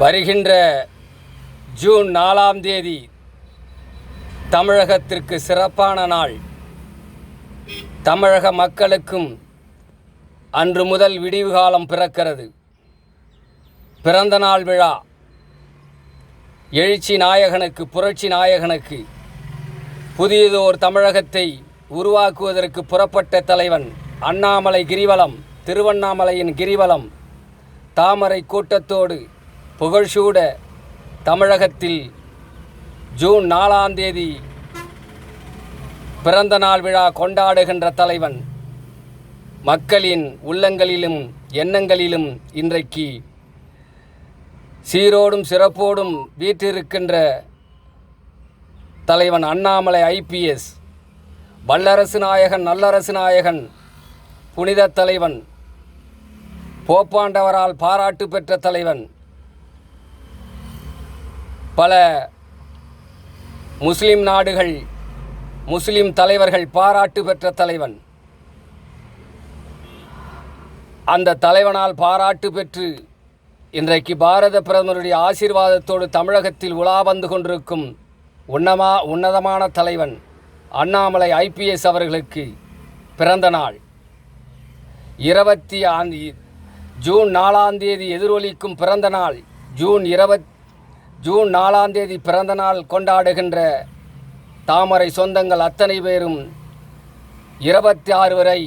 வருகின்ற ஜூன் 4ஆம் தேதி தமிழகத்திற்கு சிறப்பான நாள். தமிழக மக்களுக்கும் அன்று முதல் விடிவு காலம் பிறக்கிறது. பிறந்த நாள் விழா. எழுச்சி நாயகனுக்கு, புரட்சி நாயகனுக்கு புதியதோர் தமிழகத்தை உருவாக்குவதற்கு புறப்பட்ட தலைவன் அண்ணாமலை கிரிவலம், திருவண்ணாமலையின் கிரிவலம் தாமரை கூட்டத்தோடு புகழ்சூட தமிழகத்தில் ஜூன் 4ஆம் தேதி பிறந்த நாள் விழா கொண்டாடுகின்ற தலைவன் மக்களின் உள்ளங்களிலும் எண்ணங்களிலும் இன்றைக்கு சீரோடும் சிறப்போடும் வீற்றிருக்கின்ற தலைவன் அண்ணாமலை IPS. வல்லரசு நாயகன், நல்லரசு நாயகன், புனித தலைவன், போப்பாண்டவரால் பாராட்டு பெற்ற தலைவன், பல முஸ்லிம் நாடுகள், முஸ்லிம் தலைவர்கள் பாராட்டு பெற்ற தலைவன். அந்த தலைவனால் பாராட்டு பெற்று இன்றைக்கு பாரத பிரதமருடைய ஆசீர்வாதத்தோடு தமிழகத்தில் உலா வந்து கொண்டிருக்கும் உன்னதமான தலைவன் அண்ணாமலை IPS அவர்களுக்கு பிறந்த நாள். ஜூன் 4ஆம் தேதி எதிரொலிக்கும் பிறந்த நாள். ஜூன் 4ஆம் தேதி பிறந்த நாள் கொண்டாடுகின்ற தாமரை சொந்தங்கள் அத்தனை பேரும் 26 வரை